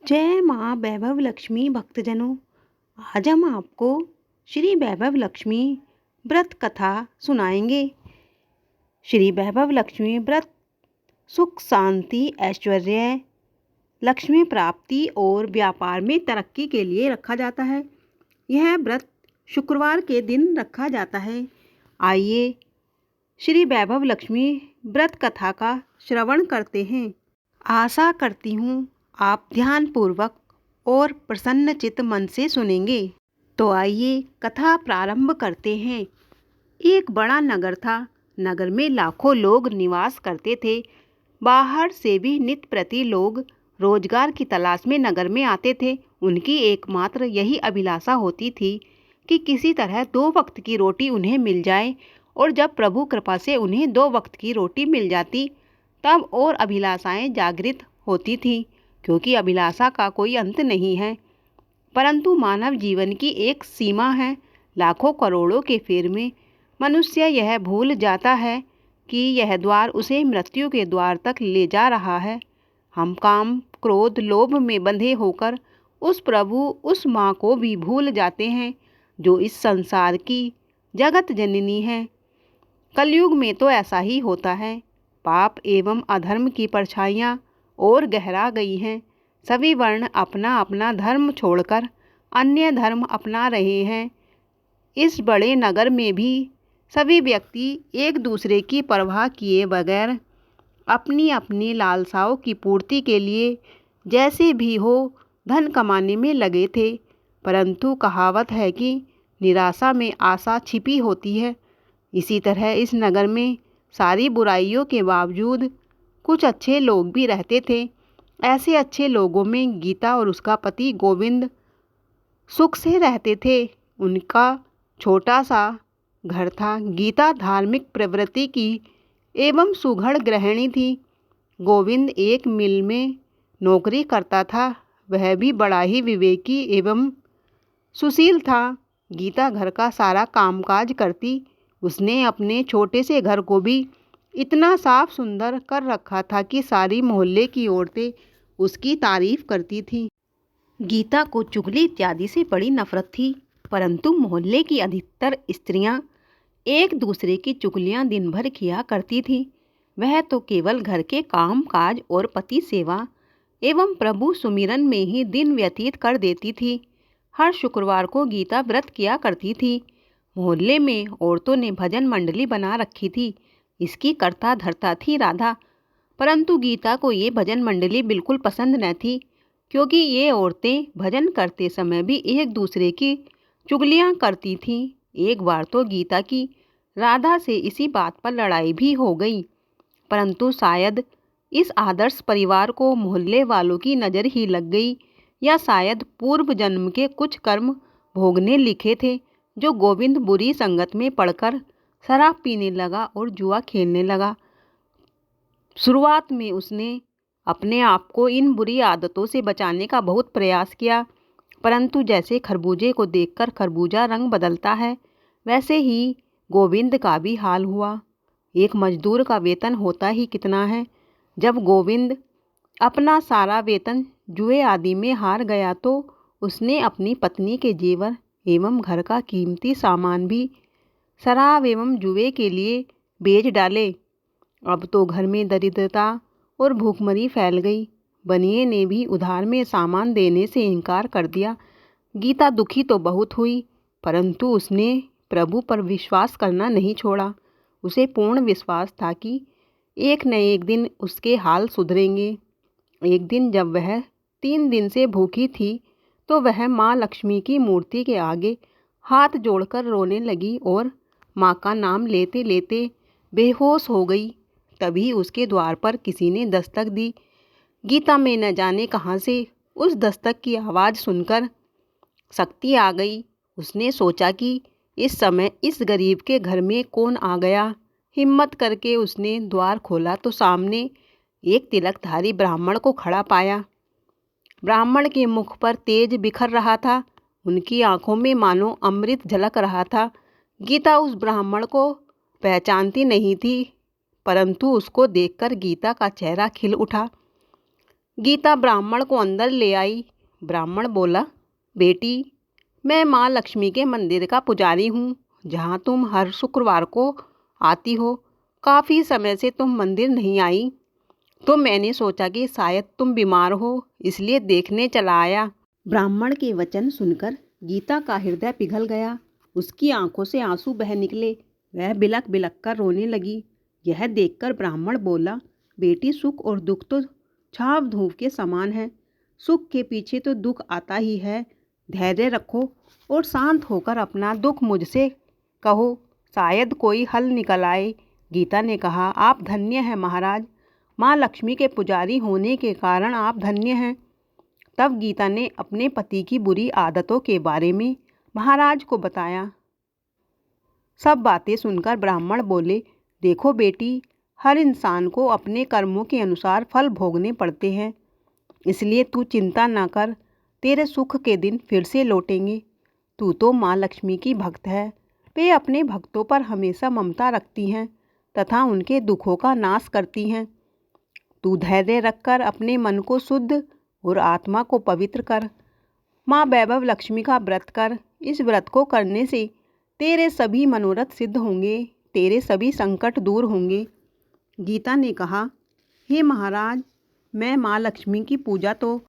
जय माँ वैभव लक्ष्मी भक्तजनों। आज हम आपको श्री वैभव लक्ष्मी व्रत कथा सुनाएंगे। श्री वैभव लक्ष्मी व्रत सुख शांति ऐश्वर्य लक्ष्मी प्राप्ति और व्यापार में तरक्की के लिए रखा जाता है। यह व्रत शुक्रवार के दिन रखा जाता है। आइए श्री वैभव लक्ष्मी व्रत कथा का श्रवण करते हैं। आशा करती हूँ आप ध्यानपूर्वक और प्रसन्नचित्त मन से सुनेंगे। तो आइए कथा प्रारंभ करते हैं। एक बड़ा नगर था। नगर में लाखों लोग निवास करते थे। बाहर से भी नित्य प्रति लोग रोजगार की तलाश में नगर में आते थे। उनकी एकमात्र यही अभिलाषा होती थी कि किसी तरह 2 वक्त की रोटी उन्हें मिल जाए। और जब प्रभु कृपा से उन्हें 2 वक्त की रोटी मिल जाती तब और अभिलाषाएं जागृत होती थीं, क्योंकि अभिलाषा का कोई अंत नहीं है। परंतु मानव जीवन की एक सीमा है। लाखों करोड़ों के फेर में मनुष्य यह भूल जाता है कि यह द्वार उसे मृत्यु के द्वार तक ले जा रहा है। हम काम क्रोध लोभ में बंधे होकर उस प्रभु उस माँ को भी भूल जाते हैं जो इस संसार की जगत जननी है। कलयुग में तो ऐसा ही होता है। पाप एवं अधर्म की परछाइयाँ और गहरा गई हैं। सभी वर्ण अपना अपना धर्म छोड़कर अन्य धर्म अपना रहे हैं। इस बड़े नगर में भी सभी व्यक्ति एक दूसरे की परवाह किए बगैर अपनी अपनी लालसाओं की पूर्ति के लिए जैसे भी हो धन कमाने में लगे थे। परंतु कहावत है कि निराशा में आशा छिपी होती है। इसी तरह इस नगर में सारी बुराइयों के बावजूद कुछ अच्छे लोग भी रहते थे। ऐसे अच्छे लोगों में गीता और उसका पति गोविंद सुख से रहते थे। उनका छोटा सा घर था। गीता धार्मिक प्रवृत्ति की एवं सुघड़ गृहिणी थी। गोविंद एक मिल में नौकरी करता था। वह भी बड़ा ही विवेकी एवं सुशील था। गीता घर का सारा कामकाज करती। उसने अपने छोटे से घर को भी इतना साफ सुंदर कर रखा था कि सारी मोहल्ले की औरतें उसकी तारीफ करती थीं। गीता को चुगली इत्यादि से बड़ी नफरत थी, परंतु मोहल्ले की अधिकतर स्त्रियां एक दूसरे की चुगलियां दिन भर किया करती थीं। वह तो केवल घर के काम काज और पति सेवा एवं प्रभु सुमिरन में ही दिन व्यतीत कर देती थी। हर शुक्रवार को गीता व्रत किया करती थी। मोहल्ले में औरतों ने भजन मंडली बना रखी थी। इसकी कर्ता धर्ता थी राधा। परंतु गीता को ये भजन मंडली बिल्कुल पसंद न थी, क्योंकि ये औरतें भजन करते समय भी एक दूसरे की चुगलियां करती थीं। एक बार तो गीता की राधा से इसी बात पर लड़ाई भी हो गई। परंतु शायद इस आदर्श परिवार को मोहल्ले वालों की नज़र ही लग गई, या शायद पूर्व जन्म के कुछ कर्म भोगने लिखे थे जो गोविंद बुरी संगत में पड़कर शराब पीने लगा और जुआ खेलने लगा। शुरुआत में उसने अपने आप को इन बुरी आदतों से बचाने का बहुत प्रयास किया, परंतु जैसे खरबूजे को देखकर खरबूजा रंग बदलता है, वैसे ही गोविंद का भी हाल हुआ। एक मजदूर का वेतन होता ही कितना है। जब गोविंद अपना सारा वेतन जुए आदि में हार गया तो उसने अपनी पत्नी के जेवर एवं घर का कीमती सामान भी शराब एवं जुए के लिए बेच डाले। अब तो घर में दरिद्रता और भूखमरी फैल गई। बनिए ने भी उधार में सामान देने से इनकार कर दिया। गीता दुखी तो बहुत हुई, परंतु उसने प्रभु पर विश्वास करना नहीं छोड़ा। उसे पूर्ण विश्वास था कि एक न एक दिन उसके हाल सुधरेंगे। एक दिन जब वह 3 दिन से भूखी थी तो वह माँ लक्ष्मी की मूर्ति के आगे हाथ जोड़कर रोने लगी और माँ का नाम लेते लेते बेहोश हो गई। तभी उसके द्वार पर किसी ने दस्तक दी। गीता में न जाने कहाँ से उस दस्तक की आवाज़ सुनकर शक्ति आ गई। उसने सोचा कि इस समय इस गरीब के घर में कौन आ गया। हिम्मत करके उसने द्वार खोला तो सामने एक तिलकधारी ब्राह्मण को खड़ा पाया। ब्राह्मण के मुख पर तेज बिखर रहा था। उनकी आंखों में मानो अमृत झलक रहा था। गीता उस ब्राह्मण को पहचानती नहीं थी, परंतु उसको देखकर गीता का चेहरा खिल उठा। गीता ब्राह्मण को अंदर ले आई। ब्राह्मण बोला, बेटी, मैं माँ लक्ष्मी के मंदिर का पुजारी हूँ, जहाँ तुम हर शुक्रवार को आती हो। काफ़ी समय से तुम मंदिर नहीं आई, तो मैंने सोचा कि शायद तुम बीमार हो, इसलिए देखने चला आया। ब्राह्मण के वचन सुनकर गीता का हृदय पिघल गया। उसकी आंखों से आंसू बह निकले। वह बिलक बिलक कर रोने लगी। यह देखकर ब्राह्मण बोला, बेटी, सुख और दुख तो छाव धूप के समान है। सुख के पीछे तो दुख आता ही है। धैर्य रखो और शांत होकर अपना दुख मुझसे कहो, शायद कोई हल निकल आए। गीता ने कहा, आप धन्य हैं महाराज। माँ लक्ष्मी के पुजारी होने के कारण आप धन्य हैं। तब गीता ने अपने पति की बुरी आदतों के बारे में महाराज को बताया। सब बातें सुनकर ब्राह्मण बोले, देखो बेटी, हर इंसान को अपने कर्मों के अनुसार फल भोगने पड़ते हैं, इसलिए तू चिंता ना कर, तेरे सुख के दिन फिर से लौटेंगे। तू तो माँ लक्ष्मी की भक्त है। वे अपने भक्तों पर हमेशा ममता रखती हैं तथा उनके दुखों का नाश करती हैं। तू धैर्य रखकर अपने मन को शुद्ध और आत्मा को पवित्र कर। माँ वैभव लक्ष्मी का व्रत कर। इस व्रत को करने से तेरे सभी मनोरथ सिद्ध होंगे, तेरे सभी संकट दूर होंगे। गीता ने कहा, हे महाराज, मैं माँ लक्ष्मी की पूजा तो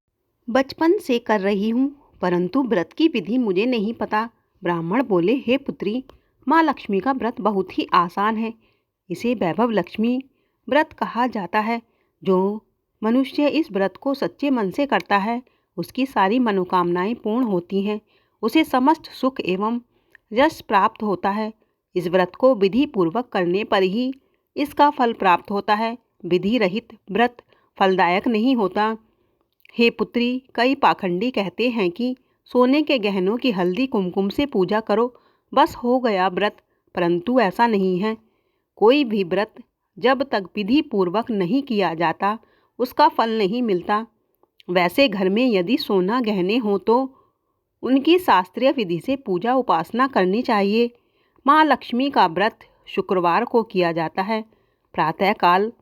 बचपन से कर रही हूँ, परंतु व्रत की विधि मुझे नहीं पता। ब्राह्मण बोले, हे पुत्री, माँ लक्ष्मी का व्रत बहुत ही आसान है। इसे वैभव लक्ष्मी व्रत कहा जाता है। जो मनुष्य इस व्रत को सच्चे मन से करता है, उसकी सारी मनोकामनाएं पूर्ण होती हैं। उसे समस्त सुख एवं यश प्राप्त होता है। इस व्रत को विधि पूर्वक करने पर ही इसका फल प्राप्त होता है। विधि रहित व्रत फलदायक नहीं होता। हे पुत्री, कई पाखंडी कहते हैं कि सोने के गहनों की हल्दी कुमकुम से पूजा करो, बस हो गया व्रत, परंतु ऐसा नहीं है। कोई भी व्रत जब तक विधि पूर्वक नहीं किया जाता, उसका फल नहीं मिलता। वैसे घर में यदि सोना गहने हों तो उनकी शास्त्रीय विधि से पूजा उपासना करनी चाहिए। माँ लक्ष्मी का व्रत शुक्रवार को किया जाता है। प्रातःकाल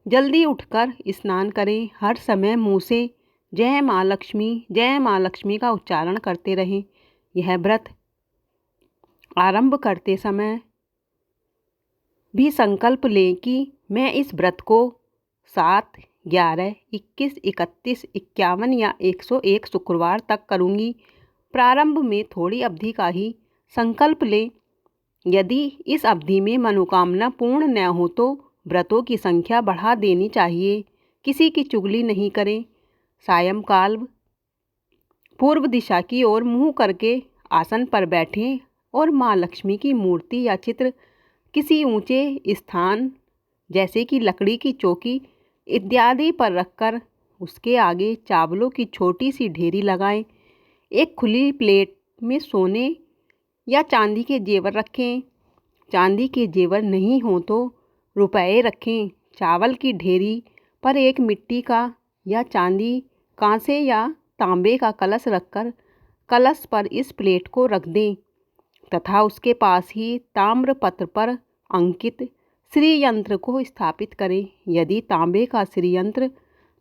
जल्दी उठकर स्नान करें। हर समय मुँह से जय माँ लक्ष्मी का उच्चारण करते रहें। यह व्रत आरंभ करते समय भी संकल्प लें कि मैं इस व्रत को 7, 11, 21, 31, 51 या 101 शुक्रवार तक करूँगी। प्रारंभ में थोड़ी अवधि का ही संकल्प लें। यदि इस अवधि में मनोकामना पूर्ण न हो तो व्रतों की संख्या बढ़ा देनी चाहिए। किसी की चुगली नहीं करें। सायंकाल पूर्व दिशा की ओर मुँह करके आसन पर बैठें और माँ लक्ष्मी की मूर्ति या चित्र किसी ऊंचे स्थान जैसे कि लकड़ी की चौकी इत्यादि पर रखकर उसके आगे चावलों की छोटी सी ढेरी लगाएं। एक खुली प्लेट में सोने या चांदी के जेवर रखें। चांदी के जेवर नहीं हो तो रुपए रखें। चावल की ढेरी पर एक मिट्टी का या चांदी, कांसे या तांबे का कलश रखकर कलश पर इस प्लेट को रख दें तथा उसके पास ही ताम्रपत्र पर अंकित श्री यंत्र को स्थापित करें। यदि तांबे का श्री यंत्र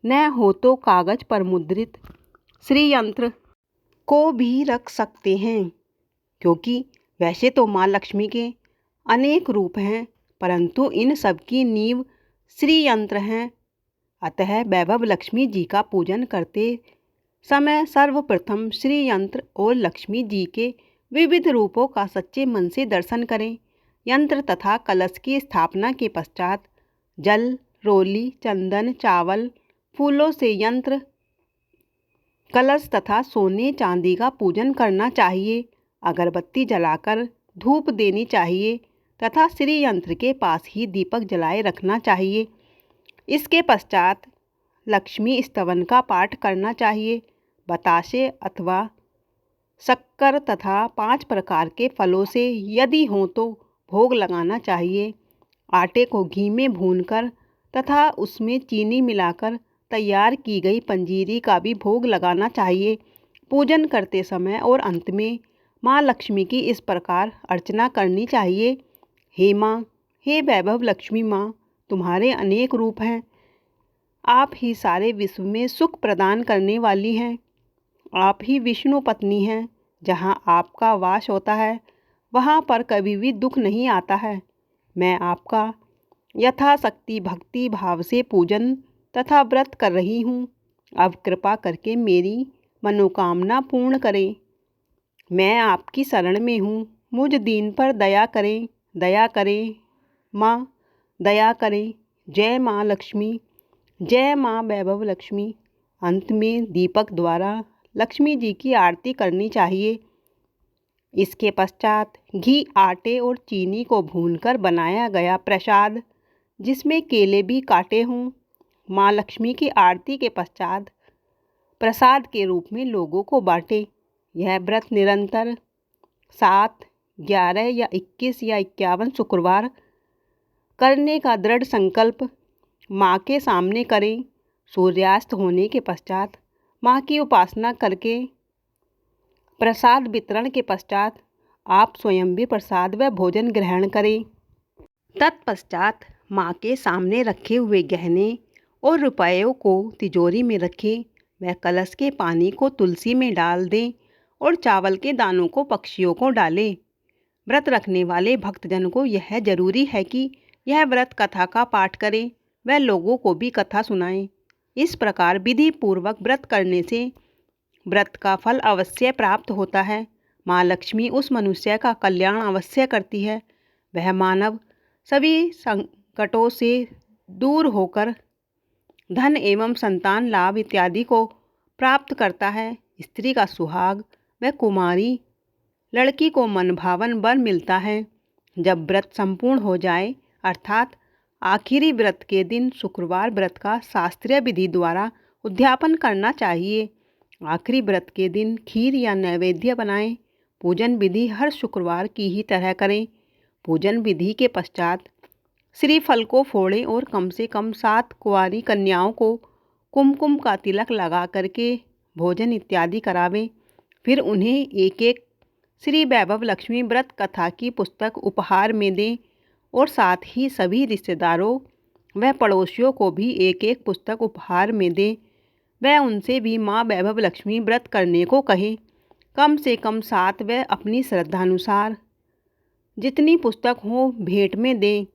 न हो तो कागज पर मुद्रित श्री यंत्र को भी रख सकते हैं, क्योंकि वैसे तो माँ लक्ष्मी के अनेक रूप हैं, परंतु इन सब की नींव श्री यंत्र हैं। अतः वैभव लक्ष्मी जी का पूजन करते समय सर्वप्रथम श्री यंत्र और लक्ष्मी जी के विविध रूपों का सच्चे मन से दर्शन करें। यंत्र तथा कलश की स्थापना के पश्चात जल, रोली, चंदन, चावल, फूलों से यंत्र, कलश तथा सोने चांदी का पूजन करना चाहिए। अगरबत्ती जलाकर धूप देनी चाहिए तथा श्री यंत्र के पास ही दीपक जलाए रखना चाहिए। इसके पश्चात लक्ष्मी स्तवन का पाठ करना चाहिए। बताशे अथवा शक्कर तथा 5 प्रकार के फलों से यदि हो तो भोग लगाना चाहिए। आटे को घी में भूनकर तथा उसमें चीनी मिलाकर तैयार की गई पंजीरी का भी भोग लगाना चाहिए। पूजन करते समय और अंत में माँ लक्ष्मी की इस प्रकार अर्चना करनी चाहिए। हे माँ, हे वैभव लक्ष्मी माँ, तुम्हारे अनेक रूप हैं। आप ही सारे विश्व में सुख प्रदान करने वाली हैं। आप ही विष्णु पत्नी हैं। जहाँ आपका वास होता है वहाँ पर कभी भी दुख नहीं आता है। मैं आपका यथाशक्ति भक्ति भाव से पूजन तथा व्रत कर रही हूँ। अब कृपा करके मेरी मनोकामना पूर्ण करें। मैं आपकी शरण में हूँ। मुझ दीन पर दया करें, दया करें माँ, दया करें। जय माँ लक्ष्मी, जय माँ वैभव लक्ष्मी। अंत में दीपक द्वारा लक्ष्मी जी की आरती करनी चाहिए। इसके पश्चात घी, आटे और चीनी को भूनकर बनाया गया प्रसाद, जिसमें केले भी काटे हों, माँ लक्ष्मी की आरती के पश्चात प्रसाद के रूप में लोगों को बांटे। यह व्रत निरंतर 7, 11 या 21 या 51 शुक्रवार करने का दृढ़ संकल्प माँ के सामने करें। सूर्यास्त होने के पश्चात माँ की उपासना करके प्रसाद वितरण के पश्चात आप स्वयं भी प्रसाद व भोजन ग्रहण करें। तत्पश्चात माँ के सामने रखे हुए गहने और रुपयों को तिजोरी में रखें। वह कलश के पानी को तुलसी में डाल दें और चावल के दानों को पक्षियों को डालें। व्रत रखने वाले भक्तजन को यह जरूरी है कि यह व्रत कथा का पाठ करें व लोगों को भी कथा सुनाएं। इस प्रकार विधि पूर्वक व्रत करने से व्रत का फल अवश्य प्राप्त होता है। माँ लक्ष्मी उस मनुष्य का कल्याण अवश्य करती है। वह मानव सभी संकटों से दूर होकर धन एवं संतान लाभ इत्यादि को प्राप्त करता है। स्त्री का सुहाग व कुमारी लड़की को मनभावन वर मिलता है। जब व्रत संपूर्ण हो जाए अर्थात आखिरी व्रत के दिन शुक्रवार व्रत का शास्त्रीय विधि द्वारा उद्यापन करना चाहिए। आखिरी व्रत के दिन खीर या नैवेद्य बनाएं। पूजन विधि हर शुक्रवार की ही तरह करें। पूजन विधि के पश्चात श्रीफल को फोड़ें और कम से कम 7 कुंवारी कन्याओं को कुमकुम का तिलक लगा करके भोजन इत्यादि करावें। फिर उन्हें एक एक श्री वैभव लक्ष्मी व्रत कथा की पुस्तक उपहार में दें और साथ ही सभी रिश्तेदारों व पड़ोसियों को भी एक एक पुस्तक उपहार में दें। वह उनसे भी माँ वैभव लक्ष्मी व्रत करने को कहें। कम से कम 7 व अपनी श्रद्धानुसार जितनी पुस्तक हो भेंट में दें।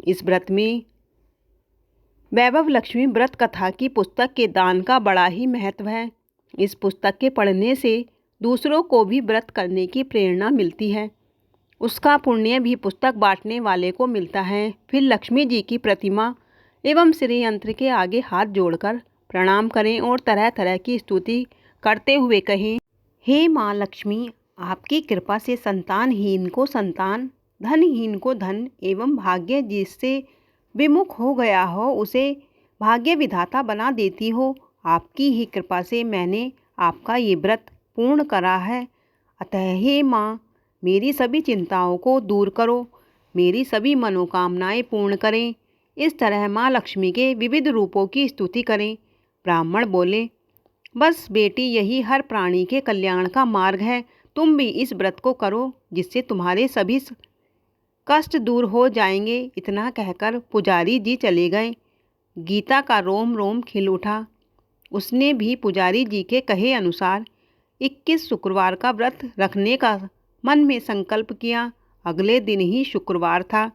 इस व्रत में वैभव लक्ष्मी व्रत कथा की पुस्तक के दान का बड़ा ही महत्व है। इस पुस्तक के पढ़ने से दूसरों को भी व्रत करने की प्रेरणा मिलती है। उसका पुण्य भी पुस्तक बांटने वाले को मिलता है। फिर लक्ष्मी जी की प्रतिमा एवं श्री यंत्र के आगे हाथ जोड़कर प्रणाम करें और तरह तरह की स्तुति करते हुए कहें, हे माँ लक्ष्मी, आपकी कृपा से संतानहीन को संतान, धनहीन को धन एवं भाग्य जिससे विमुख हो गया हो उसे भाग्य विधाता बना देती हो। आपकी ही कृपा से मैंने आपका ये व्रत पूर्ण करा है। अतः हे माँ, मेरी सभी चिंताओं को दूर करो, मेरी सभी मनोकामनाएं पूर्ण करें। इस तरह माँ लक्ष्मी के विविध रूपों की स्तुति करें। ब्राह्मण बोले, बस बेटी, यही हर प्राणी के कल्याण का मार्ग है। तुम भी इस व्रत को करो जिससे तुम्हारे सभी कष्ट दूर हो जाएंगे। इतना कहकर पुजारी जी चले गए। गीता का रोम रोम खिल उठा। उसने भी पुजारी जी के कहे अनुसार 21 शुक्रवार का व्रत रखने का मन में संकल्प किया। अगले दिन ही शुक्रवार था।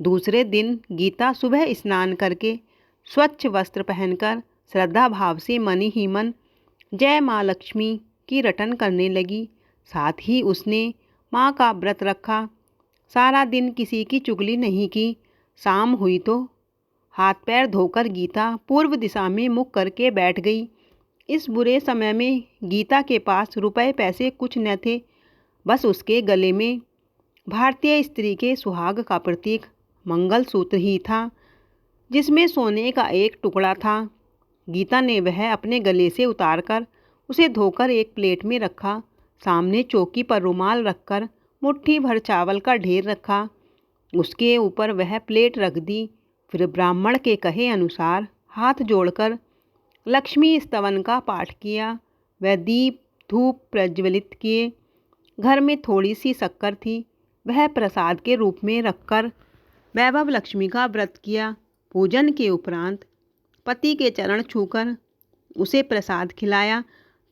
दूसरे दिन गीता सुबह स्नान करके स्वच्छ वस्त्र पहनकर श्रद्धा भाव से मन ही मन जय माँ लक्ष्मी की रटन करने लगी। साथ ही उसने माँ का व्रत रखा। सारा दिन किसी की चुगली नहीं की। शाम हुई तो हाथ पैर धोकर गीता पूर्व दिशा में मुख करके बैठ गई। इस बुरे समय में गीता के पास रुपए पैसे कुछ न थे। बस उसके गले में भारतीय स्त्री के सुहाग का प्रतीक मंगलसूत्र ही था, जिसमें सोने का एक टुकड़ा था। गीता ने वह अपने गले से उतारकर उसे धोकर एक प्लेट में रखा। सामने चौकी पर रुमाल रखकर मुट्ठी भर चावल का ढेर रखा। उसके ऊपर वह प्लेट रख दी। फिर ब्राह्मण के कहे अनुसार हाथ जोड़कर लक्ष्मी स्तवन का पाठ किया। वह दीप धूप प्रज्वलित किए। घर में थोड़ी सी शक्कर थी, वह प्रसाद के रूप में रखकर वैभव लक्ष्मी का व्रत किया। पूजन के उपरांत पति के चरण छूकर उसे प्रसाद खिलाया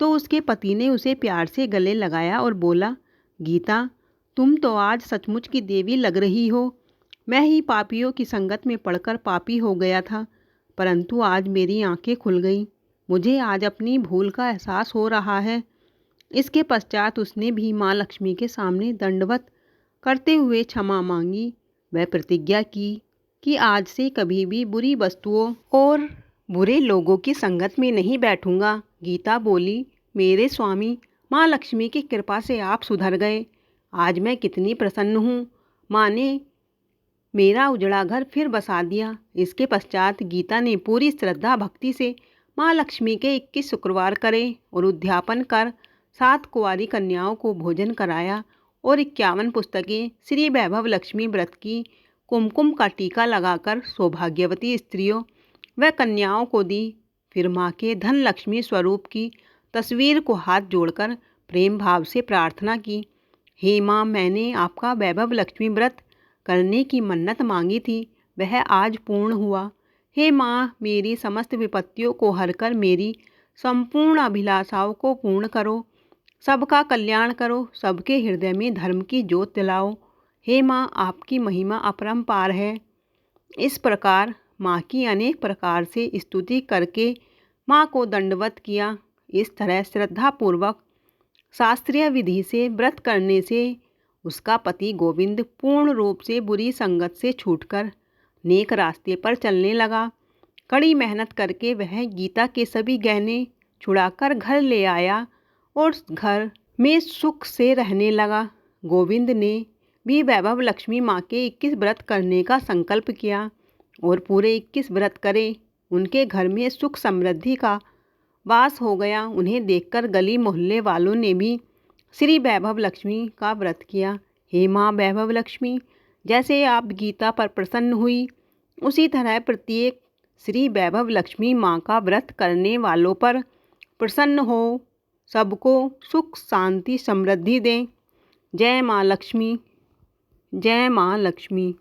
तो उसके पति ने उसे प्यार से गले लगाया और बोला, गीता, तुम तो आज सचमुच की देवी लग रही हो। मैं ही पापियों की संगत में पड़कर पापी हो गया था, परंतु आज मेरी आंखें खुल गईं। मुझे आज अपनी भूल का एहसास हो रहा है। इसके पश्चात उसने भी माँ लक्ष्मी के सामने दंडवत करते हुए क्षमा मांगी। वह प्रतिज्ञा की कि आज से कभी भी बुरी वस्तुओं और बुरे लोगों की संगत में नहीं बैठूंगा। गीता बोली, मेरे स्वामी, माँ लक्ष्मी की कृपा से आप सुधर गए। आज मैं कितनी प्रसन्न हूँ। माँ ने मेरा उजड़ा घर फिर बसा दिया। इसके पश्चात गीता ने पूरी श्रद्धा भक्ति से माँ लक्ष्मी के 21 शुक्रवार करे और उद्यापन कर 7 कुंवारी कन्याओं को भोजन कराया और 51 पुस्तकें श्री वैभव लक्ष्मी व्रत की कुमकुम का टीका लगाकर सौभाग्यवती स्त्रियों व कन्याओं को दी। फिर माँ के धन लक्ष्मी स्वरूप की तस्वीर को हाथ जोड़कर प्रेम भाव से प्रार्थना की, हे माँ, मैंने आपका वैभव लक्ष्मी व्रत करने की मन्नत मांगी थी, वह आज पूर्ण हुआ। हे माँ, मेरी समस्त विपत्तियों को हरकर मेरी संपूर्ण अभिलाषाओं को पूर्ण करो, सबका कल्याण करो, सबके हृदय में धर्म की ज्योत जलाओ। हे माँ, आपकी महिमा अपरंपार है। इस प्रकार माँ की अनेक प्रकार से स्तुति करके माँ को दंडवत किया। इस तरह श्रद्धापूर्वक शास्त्रीय विधि से व्रत करने से उसका पति गोविंद पूर्ण रूप से बुरी संगत से छूटकर नेक रास्ते पर चलने लगा। कड़ी मेहनत करके वह गीता के सभी गहने छुड़ाकर घर ले आया और घर में सुख से रहने लगा। गोविंद ने भी वैभव लक्ष्मी माँ के 21 व्रत करने का संकल्प किया और पूरे 21 व्रत करे। उनके घर में सुख समृद्धि का वास हो गया। उन्हें देखकर गली मोहल्ले वालों ने भी श्री वैभव लक्ष्मी का व्रत किया। हे माँ वैभव लक्ष्मी, जैसे आप गीता पर प्रसन्न हुई, उसी तरह प्रत्येक श्री वैभव लक्ष्मी माँ का व्रत करने वालों पर प्रसन्न हो, सबको सुख शांति समृद्धि दें। जय माँ लक्ष्मी, जय माँ लक्ष्मी।